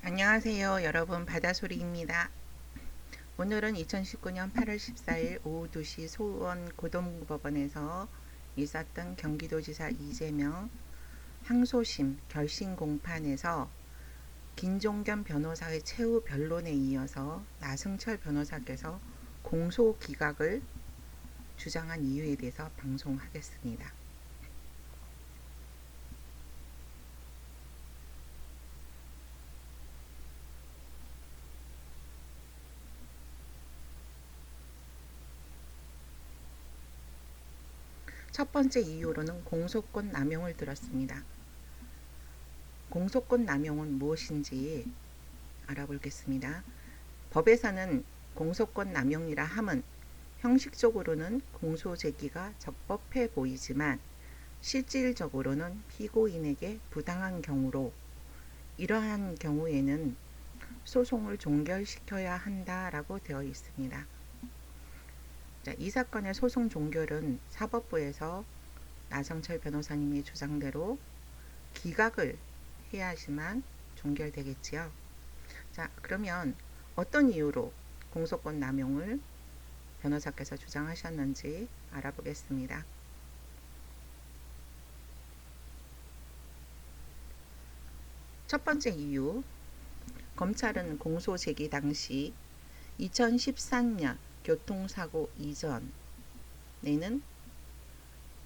안녕하세요. 여러분 바다소리입니다. 오늘은 2019년 8월 14일 오후 2시 소원 고등법원에서 있었던 경기도지사 이재명 항소심 결심 공판에서 김종겸 변호사의 최후 변론에 이어서 나승철 변호사께서 공소 기각을 주장한 이유에 대해서 방송하겠습니다. 첫 번째 이유로는 공소권 남용을 들었습니다. 공소권 남용은 무엇인지 알아보겠습니다. 법에서는 공소권 남용이라 함은 형식적으로는 공소 제기가 적법해 보이지만 실질적으로는 피고인에게 부당한 경우로 이러한 경우에는 소송을 종결시켜야 한다라고 되어 있습니다. 이 사건의 소송 종결은 사법부에서 나성철 변호사님의 주장대로 기각을 해야지만 종결되겠지요. 자, 그러면 어떤 이유로 공소권 남용을 변호사께서 주장하셨는지 알아보겠습니다. 첫 번째 이유, 검찰은 공소 제기 당시 2013년 교통사고 이전에는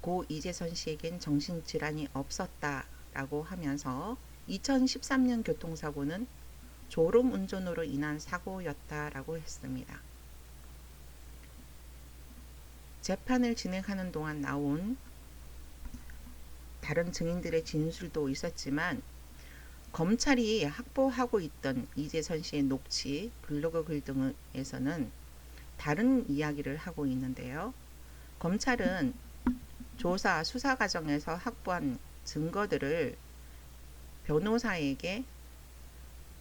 고 이재선 씨에겐 정신질환이 없었다라고 하면서 2013년 교통사고는 졸음운전으로 인한 사고였다라고 했습니다. 재판을 진행하는 동안 나온 다른 증인들의 진술도 있었지만 검찰이 확보하고 있던 이재선 씨의 녹취, 블로그 글 등에서는 다른 이야기를 하고 있는데요. 검찰은 조사, 수사 과정에서 확보한 증거들을 변호사에게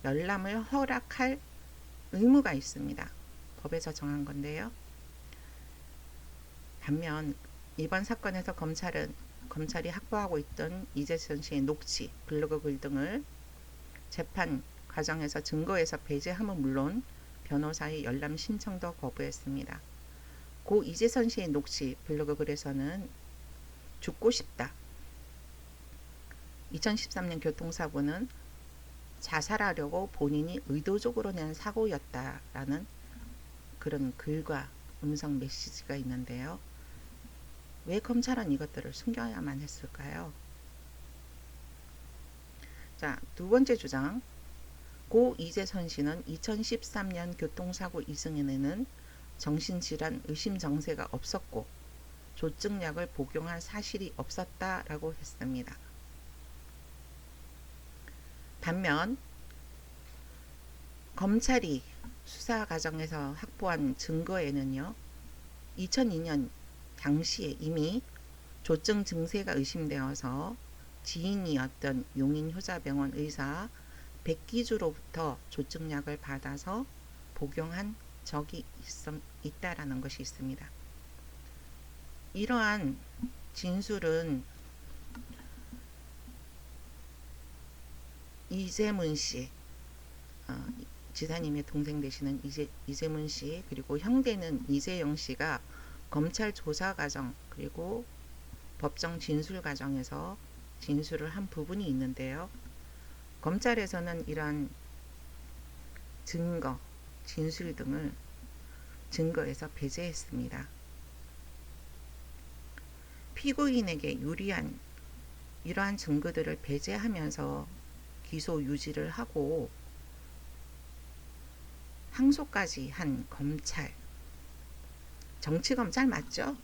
열람을 허락할 의무가 있습니다. 법에서 정한 건데요. 반면 이번 사건에서 검찰이 확보하고 있던 이재선 씨의 녹취, 블로그 글 등을 재판 과정에서 증거에서 배제함은 물론 변호사의 열람 신청도 거부했습니다. 고 이재선 씨의 녹취, 블로그 글에서는 죽고 싶다. 2013년 교통사고는 자살하려고 본인이 의도적으로 낸 사고였다라는 그런 글과 음성 메시지가 있는데요. 왜 검찰은 이것들을 숨겨야만 했을까요? 자, 두 번째 주장. 고 이재선 씨는 2013년 교통사고 이전에는 정신질환 의심 정세가 없었고 조증약을 복용한 사실이 없었다라고 했습니다. 반면 검찰이 수사 과정에서 확보한 증거에는요, 2002년 당시에 이미 조증 증세가 의심되어서 지인이었던 용인효자병원 의사 백기주로부터 조증약을 받아서 복용한 적이 있다라는 것이 있습니다. 이러한 진술은 이재문 씨, 지사님의 동생 되시는 이재문 씨, 그리고 형제는 이재영 씨가 검찰 조사 과정 그리고 법정 진술 과정에서 진술을 한 부분이 있는데요. 검찰에서는 이러한 증거, 진술 등을 증거에서 배제했습니다. 피고인에게 유리한 이러한 증거들을 배제하면서 기소 유지를 하고 항소까지 한 검찰, 정치검찰 맞죠?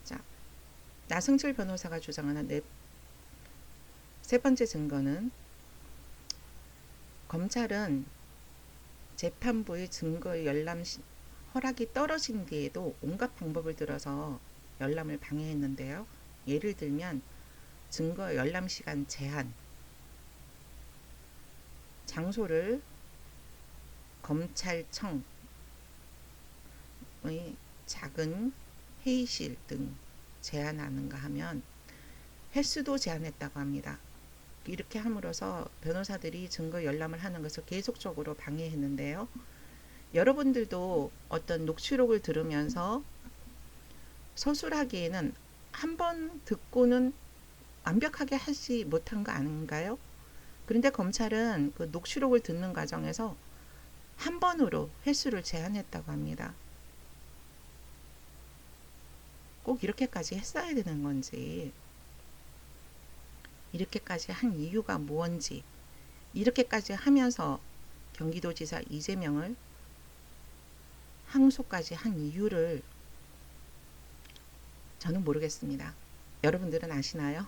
자, 나승철 변호사가 주장하는 세 번째 증거는 검찰은 재판부의 증거의 열람 허락이 떨어진 뒤에도 온갖 방법을 들어서 열람을 방해했는데요. 예를 들면 증거 열람 시간 제한, 장소를 검찰청의 작은 회의실 등 제한하는가 하면 횟수도 제한했다고 합니다. 이렇게 함으로써 변호사들이 증거 열람을 하는 것을 계속적으로 방해했는데요. 여러분들도 어떤 녹취록을 들으면서 서술하기에는 한 번 듣고는 완벽하게 하지 못한 거 아닌가요? 그런데 검찰은 그 녹취록을 듣는 과정에서 한 번으로 횟수를 제한했다고 합니다. 꼭 이렇게까지 했어야 되는 건지, 이렇게까지 한 이유가 뭔지, 이렇게까지 하면서 경기도지사 이재명을 항소까지 한 이유를 저는 모르겠습니다. 여러분들은 아시나요?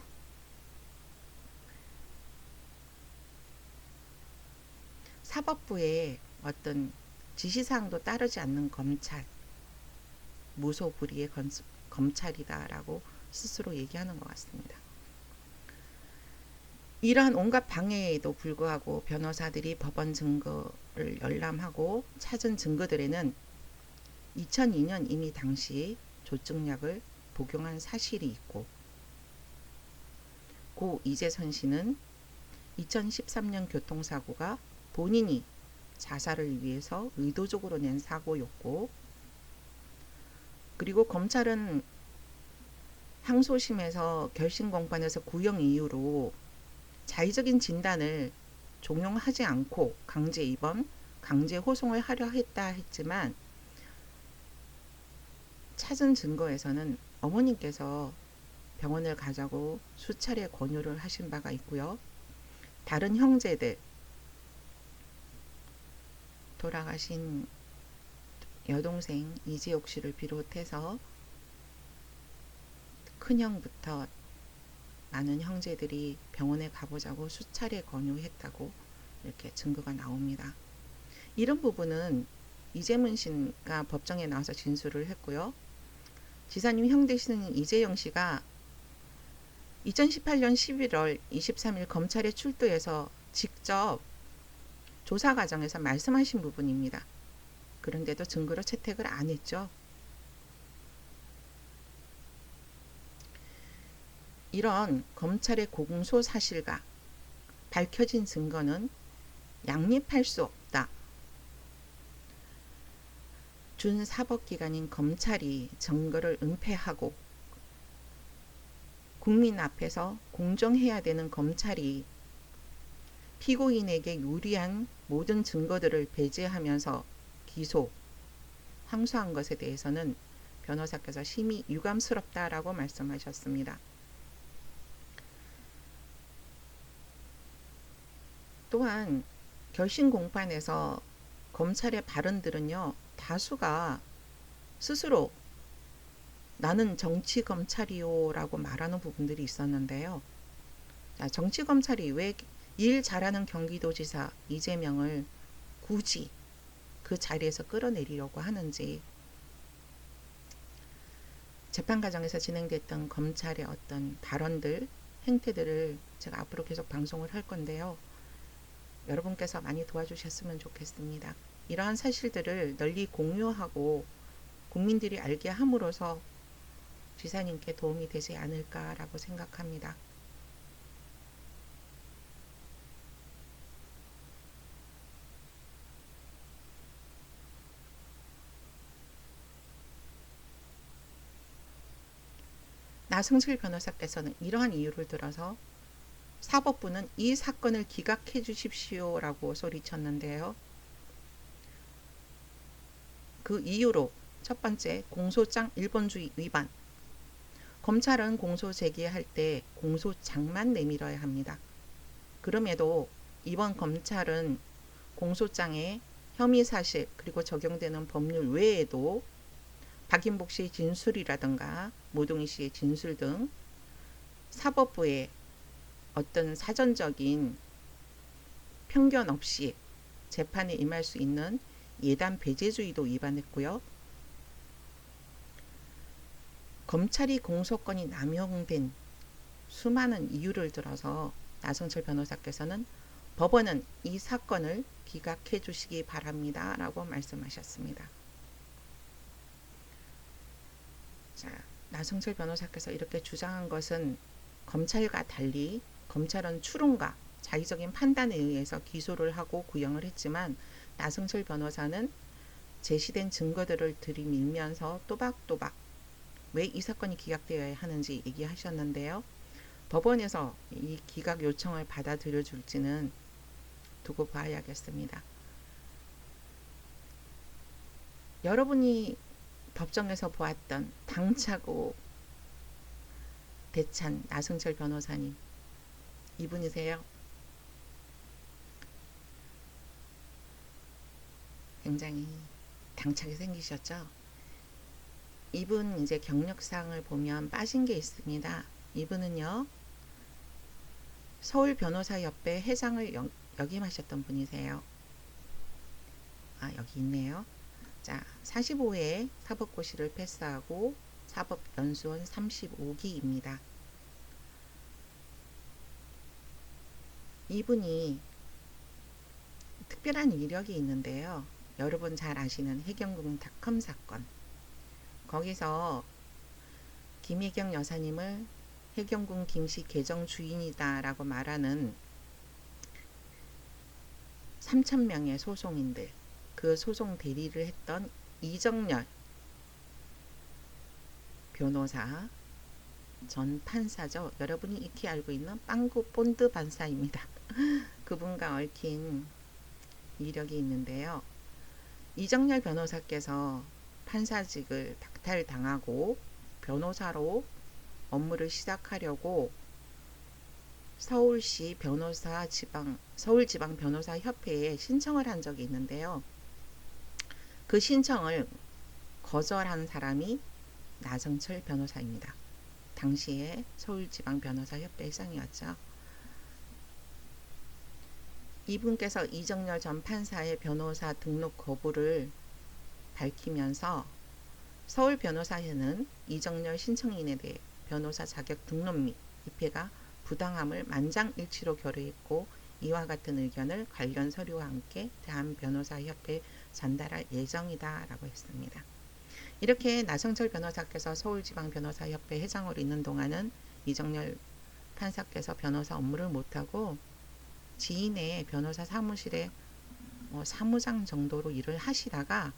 사법부의 어떤 지시사항도 따르지 않는 검찰, 무소불위의 검찰이다라고 스스로 얘기하는 것 같습니다. 이러한 온갖 방해에도 불구하고 변호사들이 법원 증거를 열람하고 찾은 증거들에는 2002년 이미 당시 조증약을 복용한 사실이 있고, 고 이재선 씨는 2013년 교통사고가 본인이 자살을 위해서 의도적으로 낸 사고였고, 그리고 검찰은 항소심에서 결심공판에서 구형 이유로 자의적인 진단을 종용하지 않고 강제 입원, 강제 호송을 하려 했다 했지만, 찾은 증거에서는 어머님께서 병원을 가자고 수차례 권유를 하신 바가 있고요. 다른 형제들, 돌아가신 여동생 이지옥 씨를 비롯해서 큰형부터 많은 형제들이 병원에 가보자고 수차례 권유했다고 이렇게 증거가 나옵니다. 이런 부분은 이재문 씨가 법정에 나와서 진술을 했고요. 지사님 형 되시는 이재영 씨가 2018년 11월 23일 검찰에 출두해서 직접 조사 과정에서 말씀하신 부분입니다. 그런데도 증거로 채택을 안 했죠. 이런 검찰의 공소 사실과 밝혀진 증거는 양립할 수 없다. 준사법기관인 검찰이 증거를 은폐하고 국민 앞에서 공정해야 되는 검찰이 피고인에게 유리한 모든 증거들을 배제하면서 기소, 항소한 것에 대해서는 변호사께서 심히 유감스럽다라고 말씀하셨습니다. 또한 결심 공판에서 검찰의 발언들은요, 다수가 스스로 나는 정치검찰이요 라고 말하는 부분들이 있었는데요. 정치검찰이 왜 일 잘하는 경기도지사 이재명을 굳이 그 자리에서 끌어내리려고 하는지, 재판 과정에서 진행됐던 검찰의 어떤 발언들, 행태들을 제가 앞으로 계속 방송을 할 건데요. 여러분께서 많이 도와주셨으면 좋겠습니다. 이러한 사실들을 널리 공유하고 국민들이 알게 함으로써 지사님께 도움이 되지 않을까라고 생각합니다. 나승실 변호사께서는 이러한 이유를 들어서 사법부는 이 사건을 기각해 주십시오라고 소리쳤는데요. 그 이유로 첫 번째, 공소장 일본주의 위반. 검찰은 공소 제기할 때 공소장만 내밀어야 합니다. 그럼에도 이번 검찰은 공소장에 혐의 사실 그리고 적용되는 법률 외에도 박인복 씨의 진술이라든가 모동희 씨의 진술 등 사법부의 어떤 사전적인 편견 없이 재판에 임할 수 있는 예단 배제주의도 위반했고요. 검찰이 공소권이 남용된 수많은 이유를 들어서 나성철 변호사께서는 법원은 이 사건을 기각해 주시기 바랍니다 라고 말씀하셨습니다. 자, 나성철 변호사께서 이렇게 주장한 것은 검찰과 달리 검찰은 추론과 자의적인 판단에 의해서 기소를 하고 구형을 했지만 나승철 변호사는 제시된 증거들을 들이밀면서 또박또박 왜 이 사건이 기각되어야 하는지 얘기하셨는데요. 법원에서 이 기각 요청을 받아들여 줄지는 두고 봐야겠습니다. 여러분이 법정에서 보았던 당차고 대찬 나승철 변호사님, 이분이세요? 굉장히 당차게 생기셨죠? 이분 이제 경력상을 보면 빠진 게 있습니다. 이분은요, 서울 변호사협회 회장을 역임하셨던 분이세요. 아, 여기 있네요. 자, 45회 사법고시를 패스하고 사법연수원 35기입니다. 이분이 특별한 이력이 있는데요. 여러분 잘 아시는 해경궁닷컴 사건. 거기서 김혜경 여사님을 해경궁 김씨 계정 주인이다 라고 말하는 3,000명의 소송인들, 그 소송 대리를 했던 이정열 변호사, 전 판사죠. 여러분이 익히 알고 있는 빵구 본드 판사입니다. 그분과 얽힌 이력이 있는데요. 이정열 변호사께서 판사직을 박탈당하고 변호사로 업무를 시작하려고 서울지방 변호사 협회에 신청을 한 적이 있는데요. 그 신청을 거절한 사람이 나승철 변호사입니다. 당시에 서울지방 변호사 협회 회장이었죠. 이분께서 이정열 전 판사의 변호사 등록 거부를 밝히면서 서울 변호사회는 이정열 신청인에 대해 변호사 자격 등록 및 입회가 부당함을 만장일치로 결의했고 이와 같은 의견을 관련 서류와 함께 대한변호사협회에 전달할 예정이다 라고 했습니다. 이렇게 나승철 변호사께서 서울지방변호사협회 회장으로 있는 동안은 이정열 판사께서 변호사 업무를 못하고 지인의 변호사 사무실에 사무장 정도로 일을 하시다가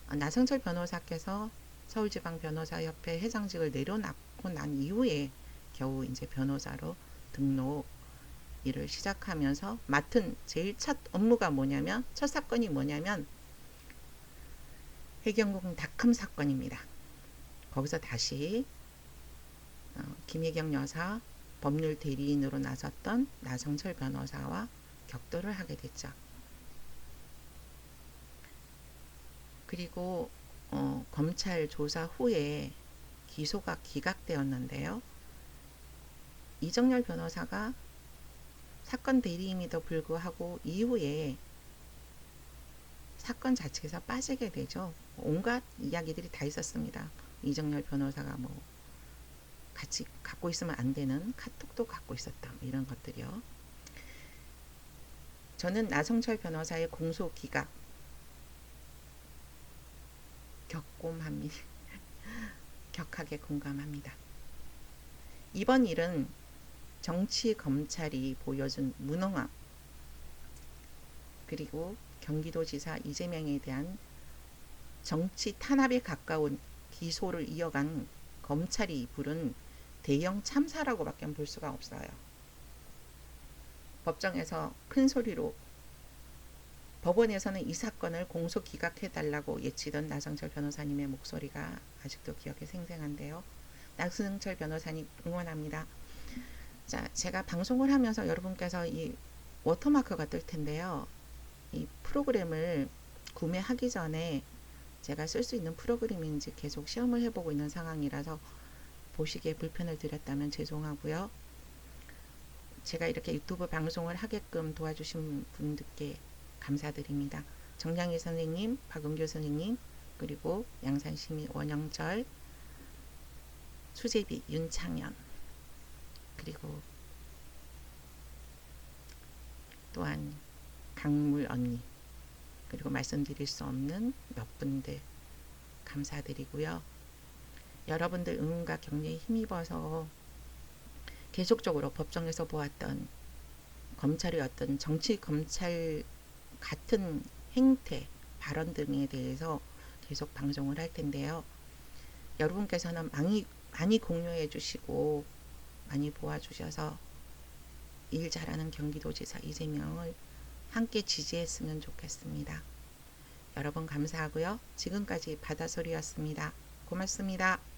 나승철 변호사께서 서울지방변호사협회 회장직을 내려놓고 난 이후에 겨우 이제 변호사로 등록 일을 시작하면서 맡은 제일 첫 업무가 뭐냐면, 첫 사건이 뭐냐면 해경궁닷컴 사건입니다. 거기서 다시 김혜경 여사 법률 대리인으로 나섰던 나승철 변호사와 격돌을 하게 됐죠. 그리고 검찰 조사 후에 기소가 기각되었는데요. 이정열 변호사가 사건 대리임에도 불구하고 이후에 사건 자체에서 빠지게 되죠. 온갖 이야기들이 다 있었습니다. 이정열 변호사가 같이 갖고 있으면 안 되는 카톡도 갖고 있었다, 이런 것들이요. 저는 나승철 변호사의 공소 기각 격하게 공감합니다. 이번 일은 정치 검찰이 보여준 무능함, 그리고 경기도지사 이재명에 대한 정치 탄압에 가까운 기소를 이어간 검찰이 부른 대형 참사라고밖에 볼 수가 없어요. 법정에서 큰 소리로 법원에서는 이 사건을 공소 기각해달라고 예치던 나승철 변호사님의 목소리가 아직도 기억에 생생한데요. 나승철 변호사님 응원합니다. 자, 제가 방송을 하면서 여러분께서 이 워터마크가 뜰 텐데요. 이 프로그램을 구매하기 전에 제가 쓸 수 있는 프로그램인지 계속 시험을 해보고 있는 상황이라서 보시기에 불편을 드렸다면 죄송하고요. 제가 이렇게 유튜브 방송을 하게끔 도와주신 분들께 감사드립니다. 정량희 선생님, 박은교 선생님, 그리고 양산시민 원영철, 수제비 윤창현, 그리고 또한 강물 언니, 그리고 말씀드릴 수 없는 몇 분들 감사드리고요. 여러분들 응원과 격려에 힘입어서 계속적으로 법정에서 보았던 검찰의 어떤 정치 검찰 같은 행태, 발언 등에 대해서 계속 방송을 할 텐데요. 여러분께서는 많이 공유해 주시고 많이 도와주셔서 일 잘하는 경기도지사 이재명을 함께 지지했으면 좋겠습니다. 여러분 감사하고요. 지금까지 바다소리였습니다. 고맙습니다.